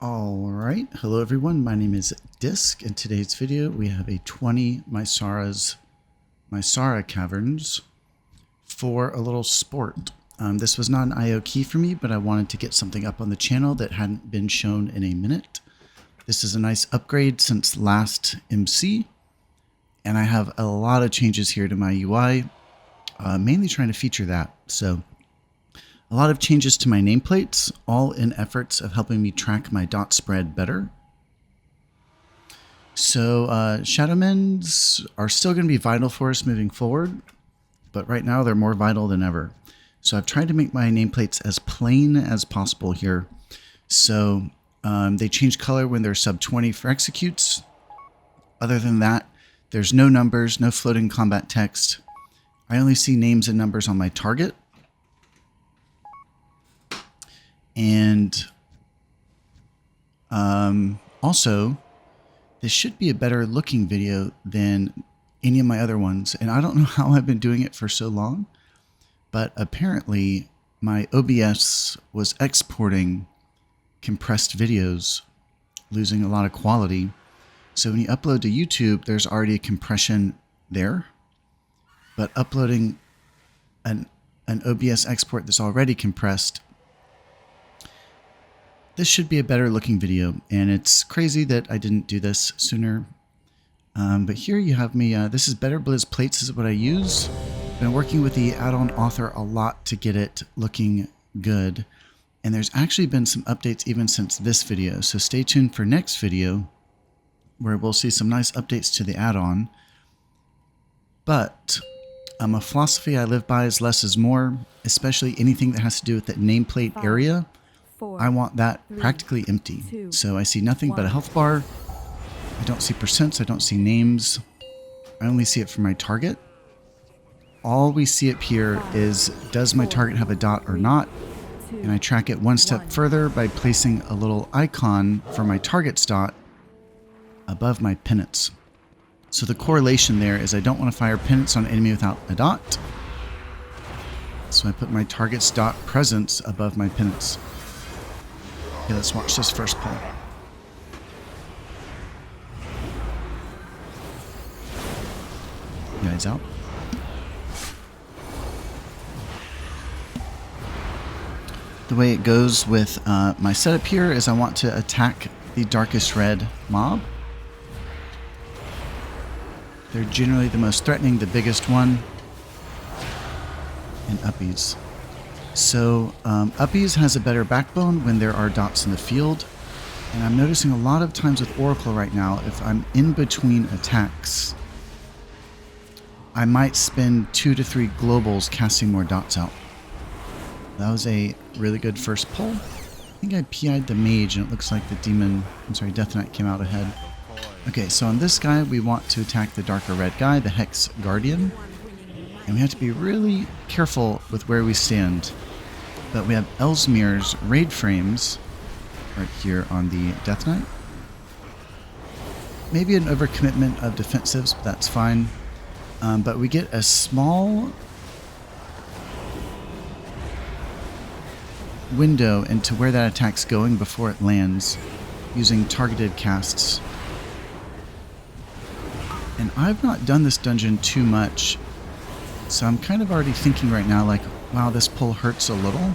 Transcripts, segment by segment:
Alright, hello everyone, my name is Disc. In today's video we have a 20 Maisara Caverns for a little sport. This was not an IO key for me, but I wanted to get something up on the channel that hadn't been shown in a minute. This is a nice upgrade since last MC, and I have a lot of changes here to my UI, mainly trying to feature that. So a lot of changes to my nameplates, all in efforts of helping me track my dot spread better. So Shadowmens are still going to be vital for us moving forward, but right now they're more vital than ever. So I've tried to make my nameplates as plain as possible here. So they change color when they're sub 20 for executes. Other than that, there's no numbers, no floating combat text. I only see names and numbers on my target. And also, this should be a better looking video than any of my other ones. And I don't know how I've been doing it for so long, but apparently my OBS was exporting compressed videos, losing a lot of quality. So when you upload to YouTube, there's already a compression there, but uploading an OBS export that's already compressed, this should be a better looking video, and it's crazy that I didn't do this sooner. But here you have me, this is Better Blizz Plates is what I use. Been working with the add-on author a lot to get it looking good. And there's actually been some updates even since this video. So stay tuned for next video where we'll see some nice updates to the add-on. But a philosophy I live by is less is more, especially anything that has to do with that nameplate area. I want that practically empty. So I see nothing but a health bar. I don't see percents. I don't see names. I only see it for my target. All we see up here is, does my target have a dot or not? And I track it one step further by placing a little icon for my target's dot above my pennants. So the correlation there is I don't want to fire pennants on an enemy without a dot. So I put my target's dot presence above my pennants. Okay, let's watch this first pull. Guys out. The way it goes with my setup here is I want to attack the darkest red mob. They're generally the most threatening, the biggest one, and uppies. So uppies has a better backbone when there are dots in the field, and I'm noticing a lot of times with Oracle right now, if I'm in between attacks, I might spend 2 to 3 globals casting more dots out. That was a really good first pull. I think I PI'd the mage and it looks like the Death Knight came out ahead. Okay, so on this guy we want to attack the darker red guy, the Hex Guardian. And we have to be really careful with where we stand. But we have Ellesmere's raid frames right here on the Death Knight. Maybe an overcommitment of defensives, but that's fine. But we get a small window into where that attack's going before it lands using targeted casts. And I've not done this dungeon too much, so I'm kind of already thinking right now like, wow, this pull hurts a little.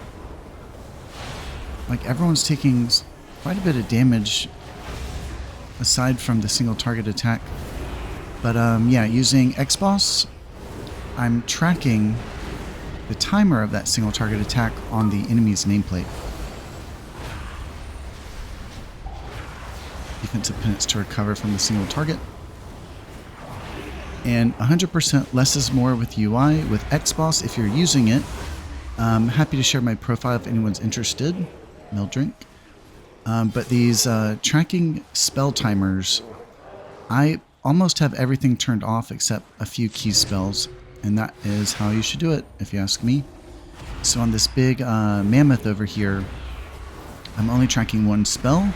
Like everyone's taking quite a bit of damage aside from the single target attack. But yeah, using X-Boss, I'm tracking the timer of that single target attack on the enemy's nameplate. Defensive penance to recover from the single target. And 100% less is more with UI, with X-Boss if you're using it. I'm happy to share my profile if anyone's interested. Mill drink. But these tracking spell timers, I almost have everything turned off except a few key spells. And that is how you should do it, if you ask me. So on this big mammoth over here, I'm only tracking one spell.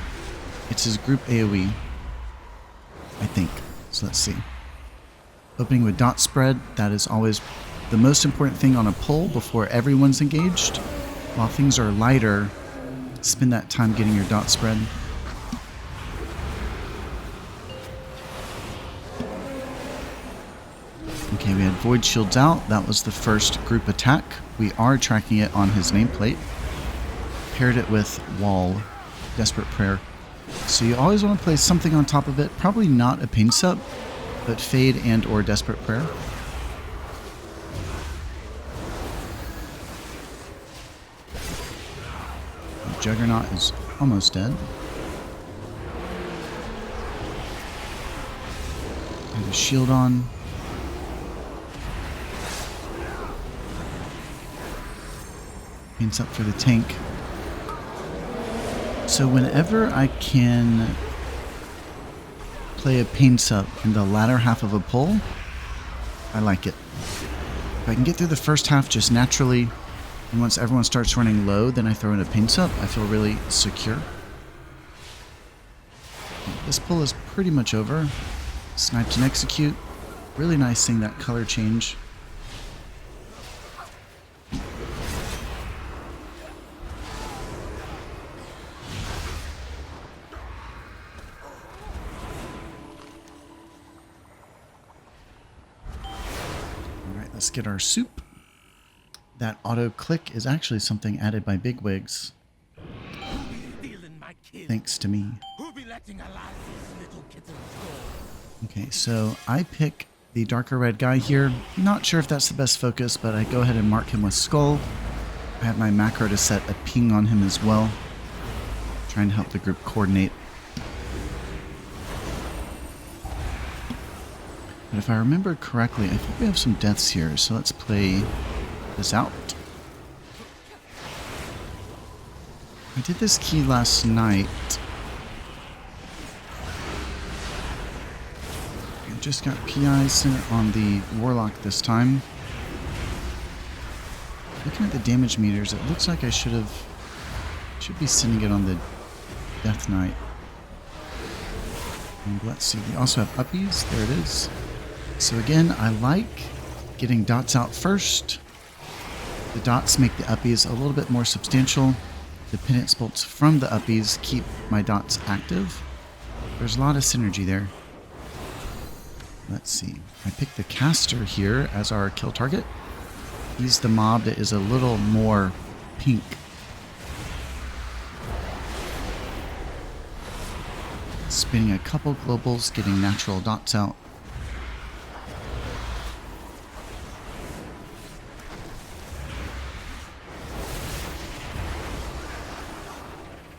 It's his group AoE, I think. So let's see. Opening with dot spread, that is always the most important thing on a pull before everyone's engaged. While things are lighter, spend that time getting your dot spread. Okay, we had Void Shields out. That was the first group attack. We are tracking it on his nameplate. Paired it with Wall, Desperate Prayer. So you always want to place something on top of it. Probably not a Pain Sup, but Fade and or Desperate Prayer. Juggernaut is almost dead. Have a shield on. Paints up for the tank. So whenever I can play a Paints Up in the latter half of a pull, I like it. If I can get through the first half just naturally, and once everyone starts running low, then I throw in a Paints Up, I feel really secure. This pull is pretty much over. Sniped and execute. Really nice seeing that color change. Alright, let's get our soup. That auto click is actually something added by Bigwigs. Thanks to me. Okay, so I pick the darker red guy here. Not sure if that's the best focus, but I go ahead and mark him with Skull. I have my macro to set a ping on him as well. Trying to help the group coordinate. But if I remember correctly, I think we have some deaths here, so let's play this out. I did this key last night. I just got PI center on the Warlock this time. Looking at the damage meters, it looks like I should be sending it on the Death Knight. And let's see, we also have uppies. There it is. So again, I like getting dots out first. The dots make the uppies a little bit more substantial. The penance bolts from the uppies keep my dots active. There's a lot of synergy there. Let's see. I picked the caster here as our kill target. He's the mob that is a little more pink. Spinning a couple globals, getting natural dots out.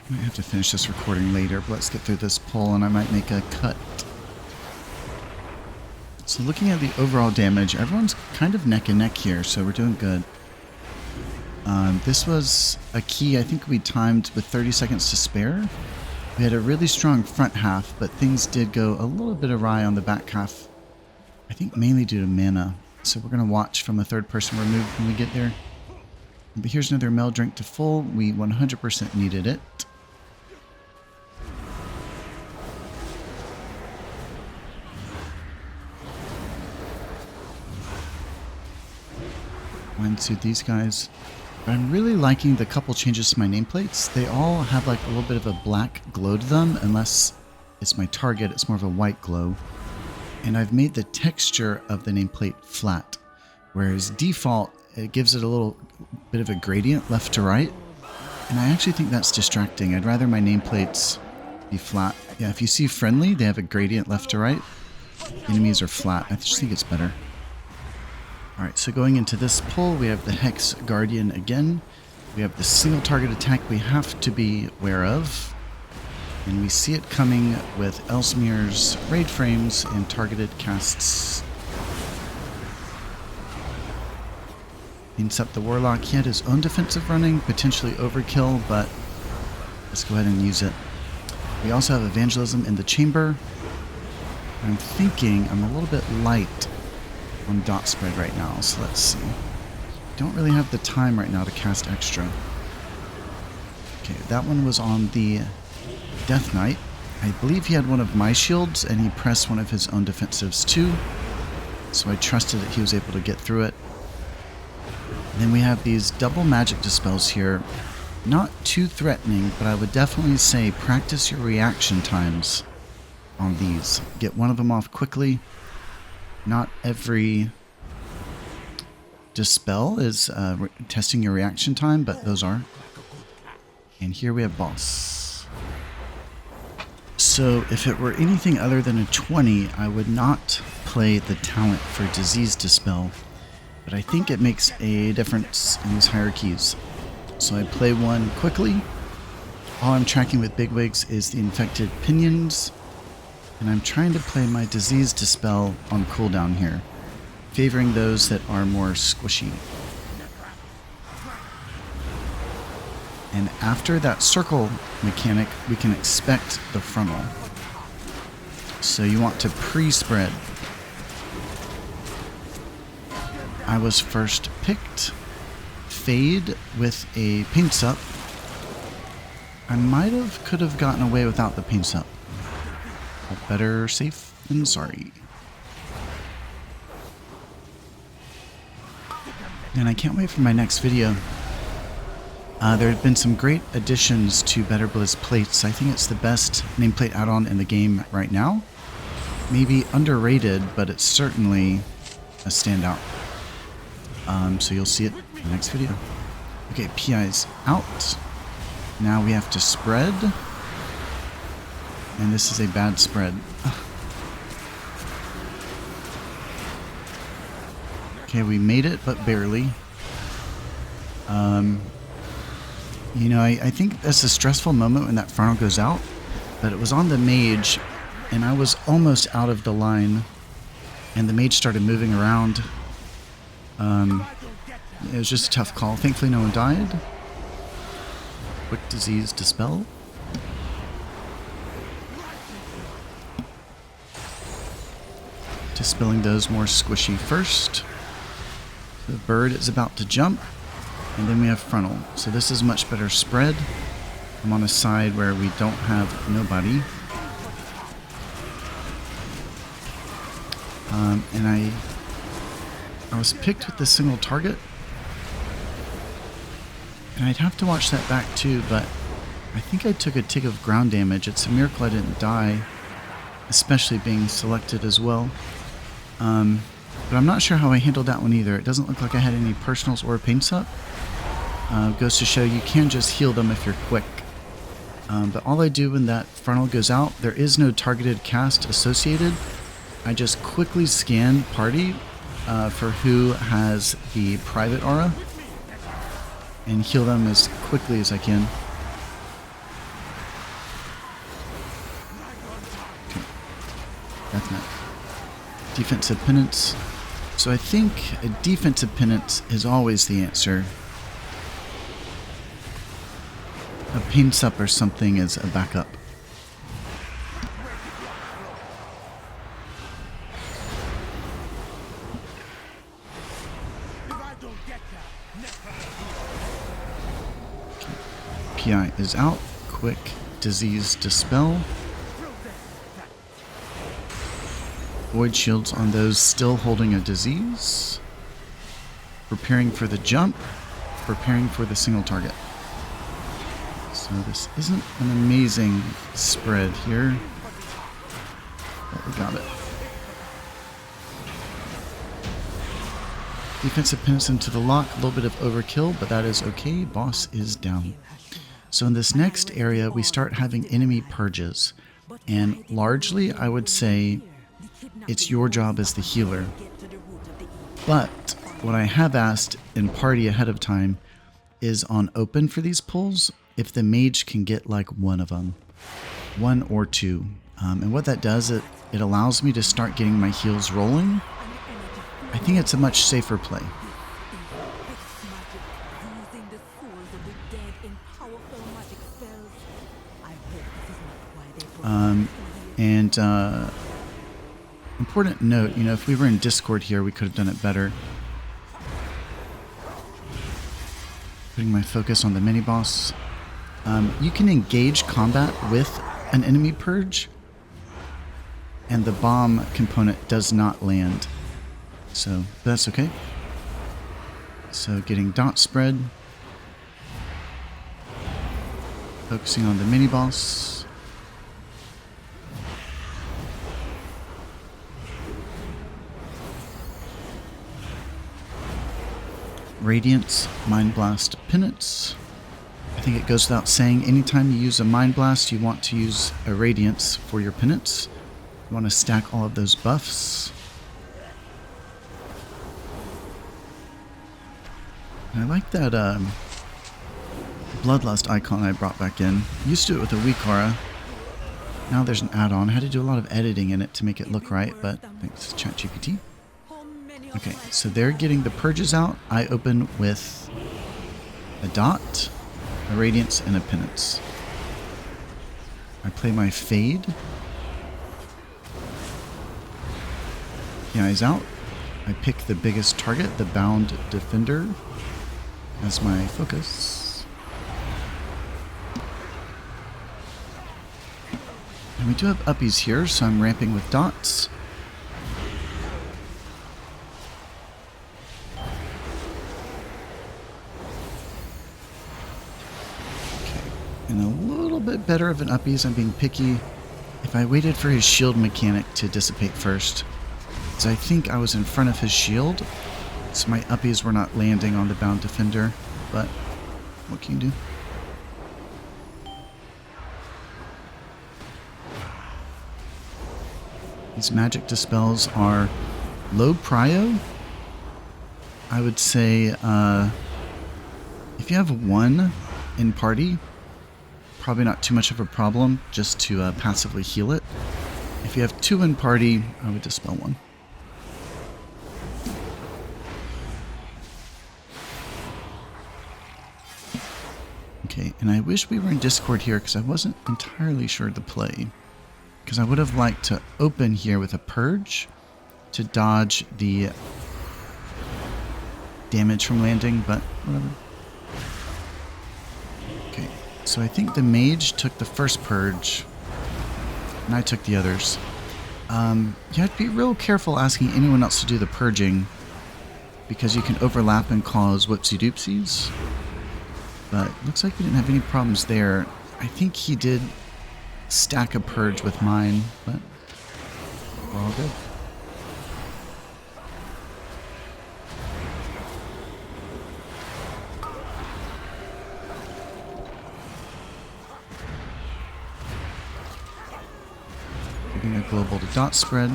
I might have to finish this recording later, but let's get through this pull and I might make a cut. So looking at the overall damage, everyone's kind of neck and neck here, so we're doing good. This was a key I think we timed with 30 seconds to spare. We had a really strong front half, but things did go a little bit awry on the back half. I think mainly due to mana. So we're going to watch from a third person remove when we get there. But here's another Mel drink to full. We 100% needed it. Suit these guys. But I'm really liking the couple changes to my nameplates. They all have like a little bit of a black glow to them, unless it's my target, it's more of a white glow. And I've made the texture of the nameplate flat, whereas default, it gives it a little bit of a gradient left to right. And I actually think that's distracting. I'd rather my nameplates be flat. Yeah, if you see friendly, they have a gradient left to right. Enemies are flat. I just think it's better. Alright, so going into this pull, we have the Hex Guardian again. We have the single target attack we have to be aware of. And we see it coming with Elsmir's raid frames and targeted casts. Paints up the Warlock. He had his own defensive running, potentially overkill, but let's go ahead and use it. We also have Evangelism in the chamber. I'm thinking I'm a little bit light on dot spread right now, so let's see. Don't really have the time right now to cast extra. Okay, that one was on the Death Knight. I believe he had one of my shields and he pressed one of his own defensives too, so I trusted that he was able to get through it. And then we have these double magic dispels here. Not too threatening, but I would definitely say practice your reaction times on these. Get one of them off quickly. Not every Dispel is testing your reaction time, but those aren't. And here we have boss. So if it were anything other than a 20, I would not play the talent for Disease Dispel. But I think it makes a difference in these hierarchies. So I play one quickly. All I'm tracking with Bigwigs is the infected pinions. And I'm trying to play my Disease Dispel on cooldown here, favoring those that are more squishy. And after that circle mechanic, we can expect the frontal. So you want to pre-spread. I was first picked. Fade with a paint sup. I could have gotten away without the paint sup. But better safe than sorry. And I can't wait for my next video. There have been some great additions to Better Blizz plates. I think it's the best nameplate add-on in the game right now. Maybe underrated, but it's certainly a standout. So you'll see it in the next video. Okay, PI's out. Now we have to spread. And this is a bad spread. Okay, we made it, but barely. You know, I think that's a stressful moment when that frontal goes out, but it was on the mage, and I was almost out of the line, and the mage started moving around. It was just a tough call. Thankfully, no one died. Quick Disease Dispel. Dispelling those more squishy first. The bird is about to jump, and then we have frontal. So this is much better spread. I'm on a side where we don't have nobody. And I was picked with the single target. And I'd have to watch that back too, but I think I took a tick of ground damage. It's a miracle I didn't die, especially being selected as well. But I'm not sure how I handled that one either. It doesn't look like I had any personals or paints up. Goes to show you can just heal them if you're quick. But all I do when that frontal goes out, there is no targeted cast associated. I just quickly scan party for who has the private aura and heal them as quickly as I can. Okay. That's not defensive penance. So I think a defensive penance is always the answer. A pain sup or something is a backup. PI is out. Quick Disease Dispel. Void shields on those still holding a disease. Preparing for the jump. Preparing for the single target. So this isn't an amazing spread here, but we got it. Defensive penance into the lock, a little bit of overkill, but that is okay. Boss is down. So in this next area, we start having enemy purges, and largely I would say it's your job as the healer. But what I have asked in party ahead of time is on open for these pulls, if the mage can get like one of them, one or two. And what that does, it allows me to start getting my heals rolling. I think it's a much safer play. Important note, you know, if we were in Discord here, we could have done it better. Putting my focus on the mini-boss. You can engage combat with an enemy purge, and the bomb component does not land. So that's okay. So getting dot spread. Focusing on the mini-boss. Radiance, Mind Blast, Penance. I think it goes without saying, anytime you use a Mind Blast, you want to use a Radiance for your Penance. You want to stack all of those buffs. And I like that Bloodlust icon I brought back in. Used to it with a weak aura. Now there's an add-on. I had to do a lot of editing in it to make it look right, but thanks ChatGPT. Okay, so they're getting the purges out. I open with a dot, a radiance, and a penance. I play my fade. The eye's out. I pick the biggest target, the bound defender, as my focus. And we do have uppies here, so I'm ramping with dots. And a little bit better of an uppies. I'm being picky. If I waited for his shield mechanic to dissipate first, because I think I was in front of his shield, so my uppies were not landing on the bound defender, but what can you do? These magic dispels are low prio. I would say if you have one in party, probably not too much of a problem just to passively heal it. If you have two in party, I would dispel one. Okay, and I wish we were in Discord here because I wasn't entirely sure the play. Because I would have liked to open here with a purge to dodge the damage from landing, but whatever. Okay, so I think the mage took the first purge, and I took the others. You have to be real careful asking anyone else to do the purging, because you can overlap and cause whoopsie-doopsies. But looks like we didn't have any problems there. I think he did stack a purge with mine, but we're all good. Giving a global to dot spread.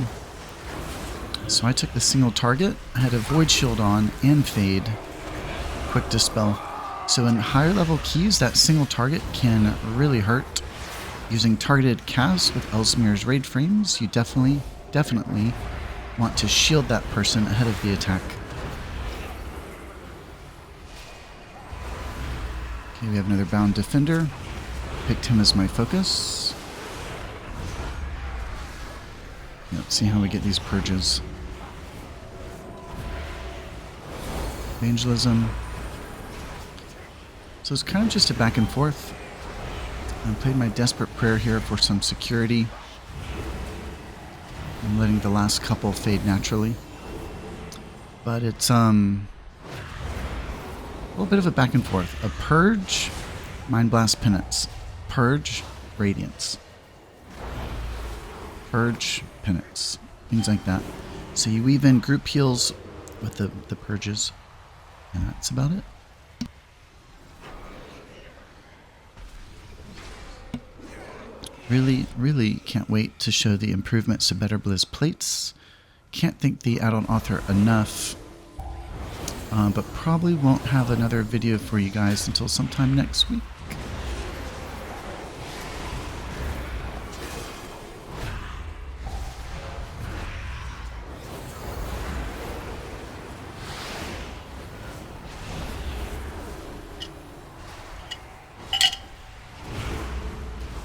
So I took the single target. I had a void shield on and fade. Quick dispel. So in higher level keys, that single target can really hurt. Using targeted casts with Ellesmere's raid frames, you definitely want to shield that person ahead of the attack. Okay, we have another bound defender. Picked him as my focus. Let's see how we get these purges. Evangelism. So it's kind of just a back and forth. I played my Desperate Prayer here for some security. I'm letting the last couple fade naturally. But it's a little bit of a back and forth. A Purge, Mind Blast, Penance. Purge, Radiance. Purge, Penance. Things like that. So you weave in group heals with the purges. And that's about it. Really can't wait to show the improvements to Better Blizz plates. Can't thank the add-on author enough. But probably won't have another video for you guys until sometime next week.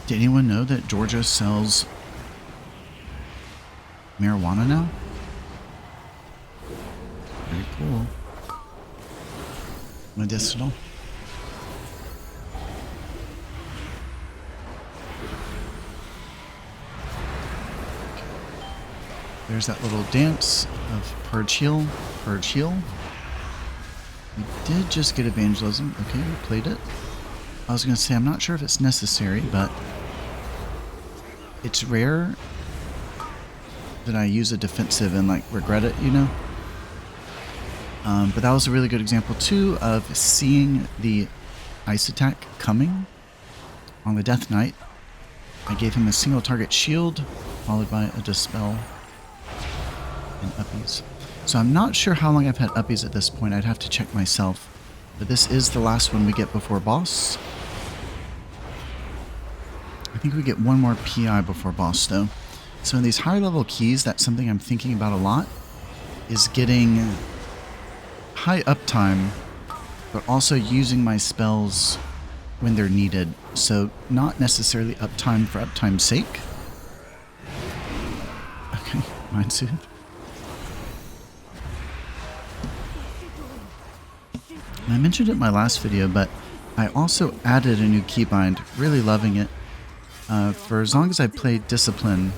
Did anyone know that Georgia sells marijuana now? Very cool. Medicinal. There's that little dance of Purge Heal, Purge Heal. We did just get Evangelism. Okay, we played it. I was going to say, I'm not sure if it's necessary, but it's rare that I use a defensive and, like, regret it, you know? But that was a really good example too of seeing the ice attack coming on the Death Knight. I gave him a single target shield, followed by a dispel and uppies. So I'm not sure how long I've had uppies at this point. I'd have to check myself. But this is the last one we get before boss. I think we get one more PI before boss though. So in these higher level keys, that's something I'm thinking about a lot, is getting high uptime, but also using my spells when they're needed. So not necessarily uptime for uptime's sake. Okay, Mind Soothe. I mentioned it in my last video, but I also added a new keybind, really loving it. For as long as I've played Discipline,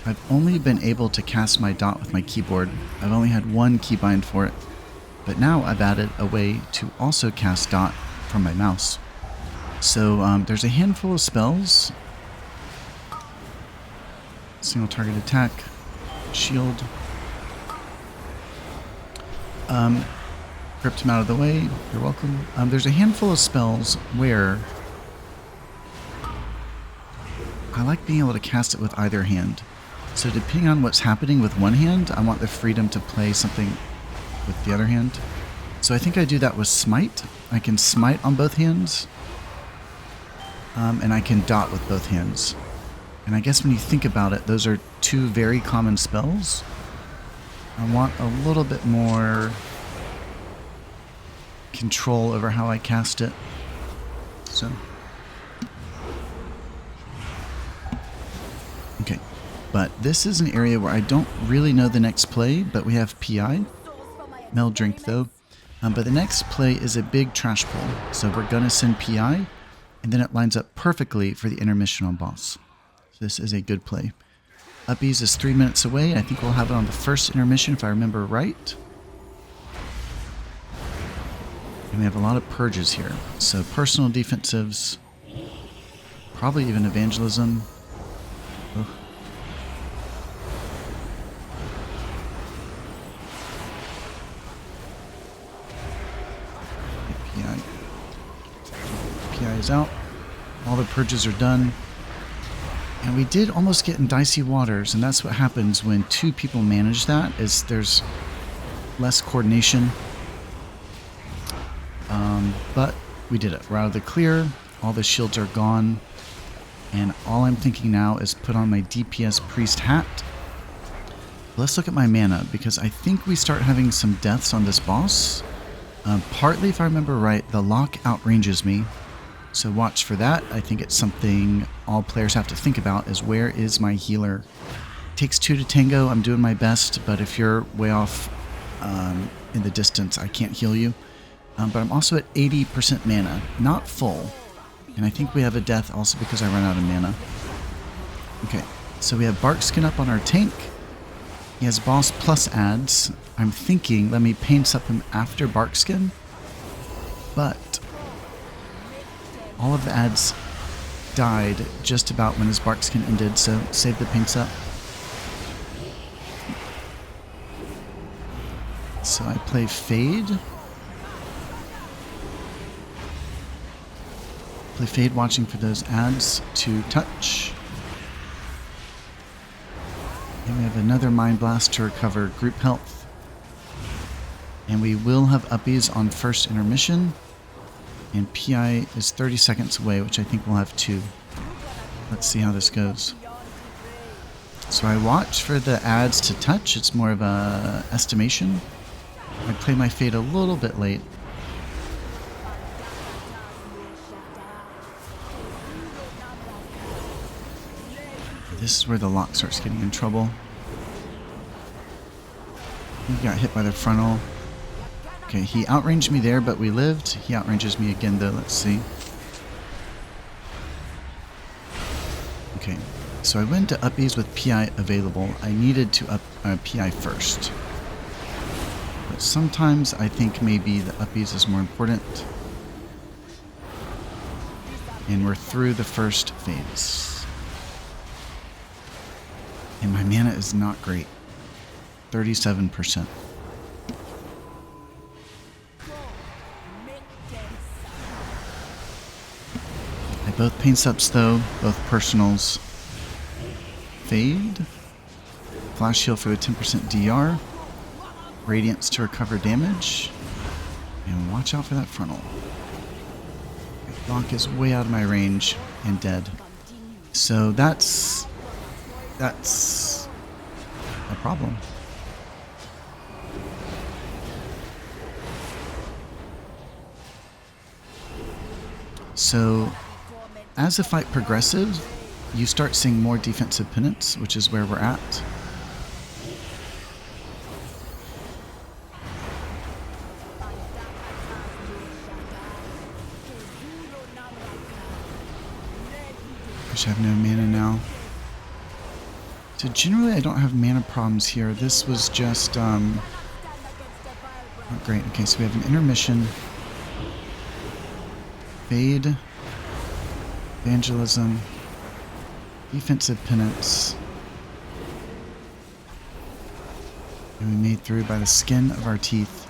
I've only been able to cast my dot with my keyboard. I've only had one keybind for it, but now I've added a way to also cast dot from my mouse. So there's a handful of spells. Single target attack, shield. Ripped him out of the way, you're welcome. There's a handful of spells where I like being able to cast it with either hand. So depending on what's happening with one hand, I want the freedom to play something with the other hand. So I think I do that with Smite. I can Smite on both hands, and I can dot with both hands. And I guess when you think about it, those are two very common spells. I want a little bit more control over how I cast it. So okay, but this is an area where I don't really know the next play, but we have PI. Mel drink though. But the next play is a big trash pull. So we're gonna send PI, and then it lines up perfectly for the intermission on boss. So this is a good play. Uppies is 3 minutes away. I think we'll have it on the first intermission if I remember right. And we have a lot of purges here. So personal defensives, probably even evangelism. Ugh. PI is out. All the purges are done. And we did almost get in dicey waters, and that's what happens when two people manage that, is there's less coordination. But we did it. We're out of the clear. All the shields are gone. And all I'm thinking now is put on my DPS Priest hat. Let's look at my mana, because I think we start having some deaths on this boss. Partly, if I remember right, the lock outranges me. So watch for that. I think it's something all players have to think about, is where is my healer? It takes two to tango. I'm doing my best, but if you're way off in the distance, I can't heal you. But I'm also at 80% mana, not full. And I think we have a death also because I run out of mana. Okay, so we have Barkskin up on our tank. He has boss plus adds. I'm thinking, let me paint up him after Barkskin. But all of the adds died just about when his Barkskin ended, so save the paints up. So I play Fade. Play Fade, watching for those adds to touch. And we have another Mind Blast to recover group health. And we will have uppies on first intermission. And PI is 30 seconds away, which I think we'll have 2. Let's see how this goes. So I watch for the adds to touch. It's more of a estimation. I play my Fade a little bit late. This is where the lock starts getting in trouble. We got hit by the frontal. Okay, he outranged me there, but we lived. He outranges me again, though. Let's see. Okay, so I went to uppies with PI available. I needed to up PI first. But sometimes I think maybe the uppies is more important. And we're through the first phase. And my mana is not great. 37%. Both paint subs though, both personals. Fade. Flash heal for the 10% DR. Radiance to recover damage. And watch out for that frontal. Lock is way out of my range and dead. So that's a problem. So as the fight progresses, you start seeing more defensive penance, which is where we're at. I have no mana now. So generally I don't have mana problems here. This was just not great. Okay, so we have an intermission. Fade. Evangelism. Defensive penance. And we made through by the skin of our teeth.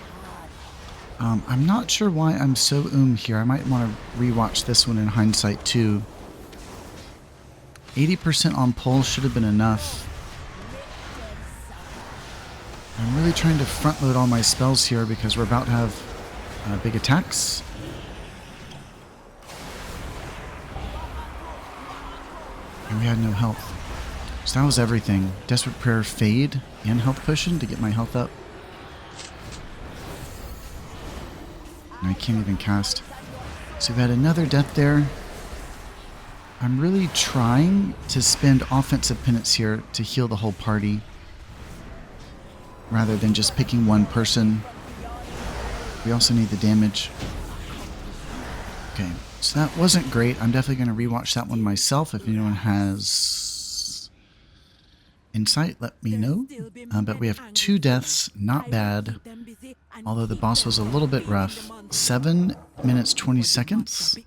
I'm not sure why I'm so here. I might want to rewatch this one in hindsight too. 80% on pull should have been enough. I'm really trying to front load all my spells here because we're about to have big attacks. And we had no health. So that was everything. Desperate Prayer, Fade, and Health Potion to get my health up. And I can't even cast. So we've had another death there. I'm really trying to spend offensive penance here to heal the whole party rather than just picking one person. We also need the damage. Okay, so that wasn't great. I'm definitely going to rewatch that one myself. If anyone has insight, let me know. But we have 2 deaths, not bad. Although the boss was a little bit rough. 7 minutes 20 seconds.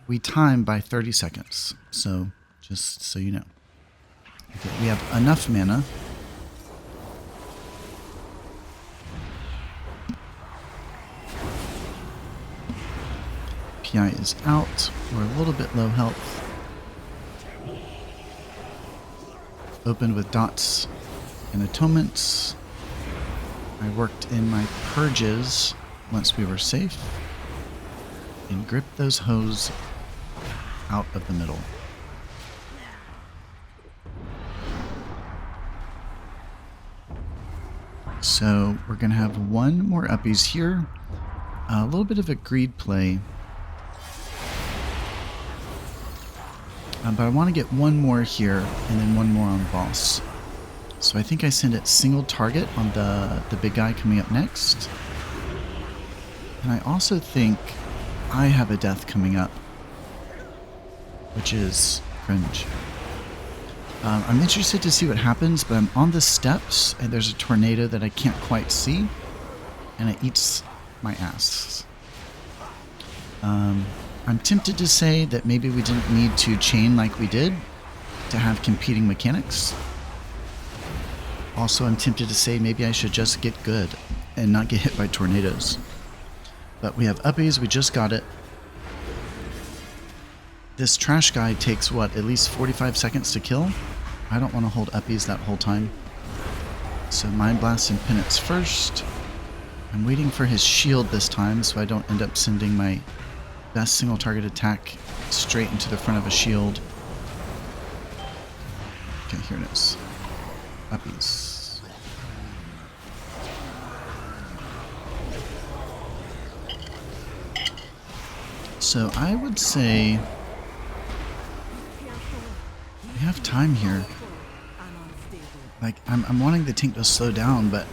We time by 30 seconds, so just so you know. Okay, we have enough mana. PI is out. We're a little bit low health. Opened with dots and atonements. I worked in my purges once we were safe. And gripped those hoes out of the middle. So we're going to have one more uppies here. A little bit of a greed play. But I want to get one more here and then one more on the boss. So I think I send it single target on the big guy coming up next. And I also think I have a death coming up, which is cringe. I'm interested to see what happens, but I'm on the steps and there's a tornado that I can't quite see and it eats my ass. I'm tempted to say that maybe we didn't need to chain like we did to have competing mechanics. Also, I'm tempted to say maybe I should just get good and not get hit by tornadoes. But we have uppies, we just got it. This trash guy takes, what, at least 45 seconds to kill? I don't want to hold uppies that whole time. So Mind Blast and Penance first. I'm waiting for his shield this time so I don't end up sending my best single target attack straight into the front of a shield. Okay, here it is. Uppies. So I would say we have time here. Like, I'm wanting the tank to slow down, but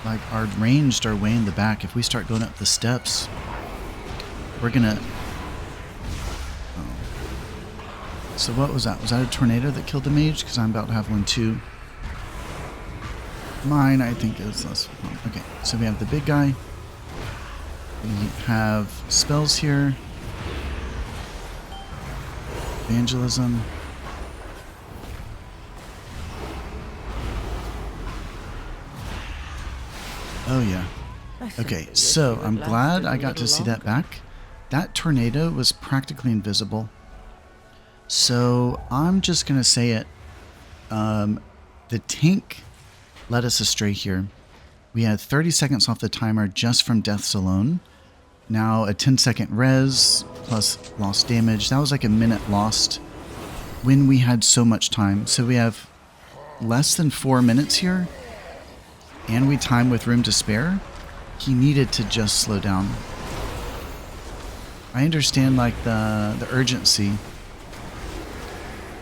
like our ranged are way in the back. If we start going up the steps, we're gonna... Oh. So what was that? Was that a tornado that killed the mage? Because I'm about to have one too. Mine, I think, is less. Okay, so we have the big guy. We have spells here. Evangelism. Oh yeah. Okay, so I'm glad I got to see that back. That tornado was practically invisible. So I'm just going to say it. The tank led us astray here. We had 30 seconds off the timer just from deaths alone. Now a 10-second res plus lost damage. That was like a minute lost when we had so much time. So we have less than 4 minutes here. And we time with room to spare. He needed to just slow down. I understand like the urgency.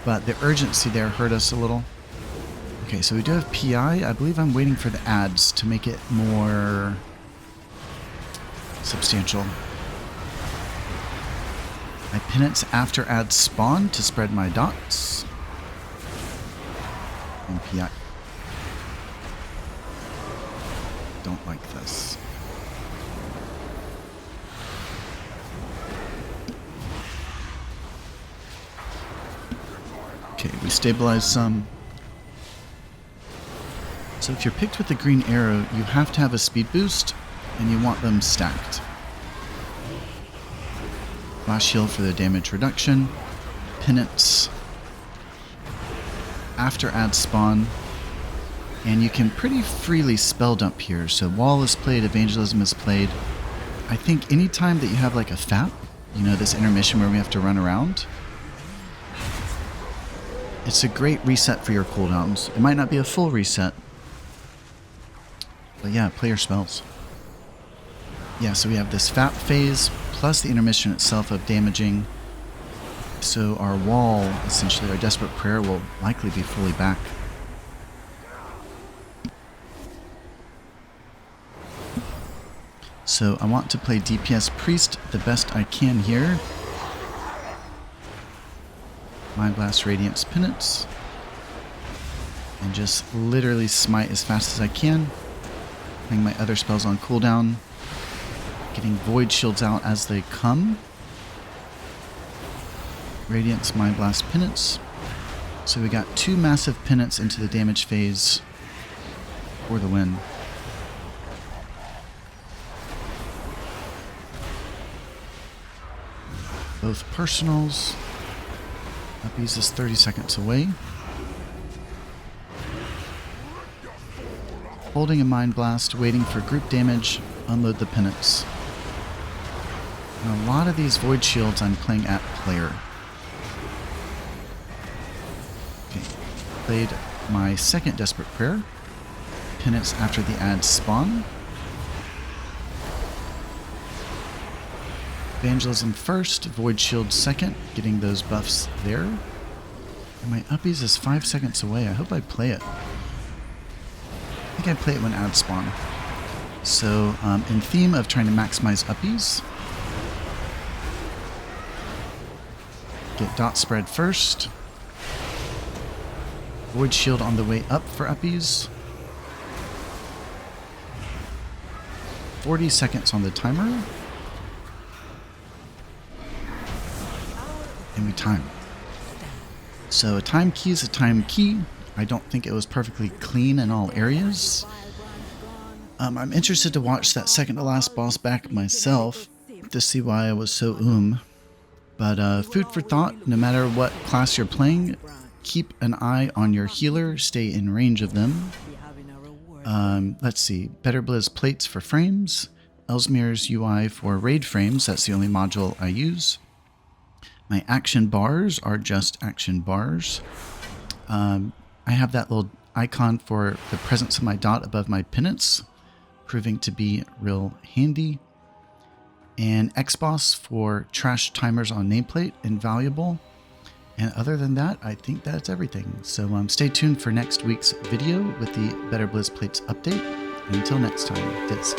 But the urgency there hurt us a little. Okay, so we do have PI. I believe I'm waiting for the ads to make it more substantial. I penance after ads spawn to spread my dots. And PI. Don't like this. Okay, we stabilize some. So if you're picked with the green arrow, you have to have a speed boost, and you want them stacked. Flash shield for the damage reduction. Penance after add spawn. And you can pretty freely spell dump here. So wall is played, evangelism is played. I think anytime that you have like a FAP, you know, this intermission where we have to run around, it's a great reset for your cooldowns. It might not be a full reset, but yeah, play your spells. Yeah, so we have this FAP phase plus the intermission itself of damaging. So our wall, essentially our Desperate Prayer, will likely be fully back. So I want to play DPS Priest the best I can here. Mind Blast, Radiance, Penance. And just literally smite as fast as I can. Putting my other spells on cooldown. Getting Void Shields out as they come. Radiance, Mind Blast, Penance. So we got 2 massive Penance into the damage phase for the win. Both personals. Uppies is 30 seconds away. Holding a Mind Blast, waiting for group damage, unload the Penance. And a lot of these Void Shields I'm playing at player. Okay, played my second Desperate Prayer. Penance after the ads spawn. Evangelism first, Void Shield second, getting those buffs there. And my uppies is 5 seconds away. I hope I play it. I think I play it when ads spawn. So, in theme of trying to maximize uppies, get dot spread first. Void Shield on the way up for uppies. 40 seconds on the timer. And we time. So a time key is a time key. I don't think it was perfectly clean in all areas. I'm interested to watch that second to last boss back myself to see why I was so But food for thought, no matter what class you're playing, keep an eye on your healer, stay in range of them. Let's see, Better Blizz plates for frames, Ellesmere's UI for raid frames, that's the only module I use. My action bars are just action bars. I have that little icon for the presence of my dot above my penance, proving to be real handy. And Xboss for trash timers on nameplate, invaluable. And other than that, I think that's everything. So stay tuned for next week's video with the Better Blizz Plates update. And until next time, Diz.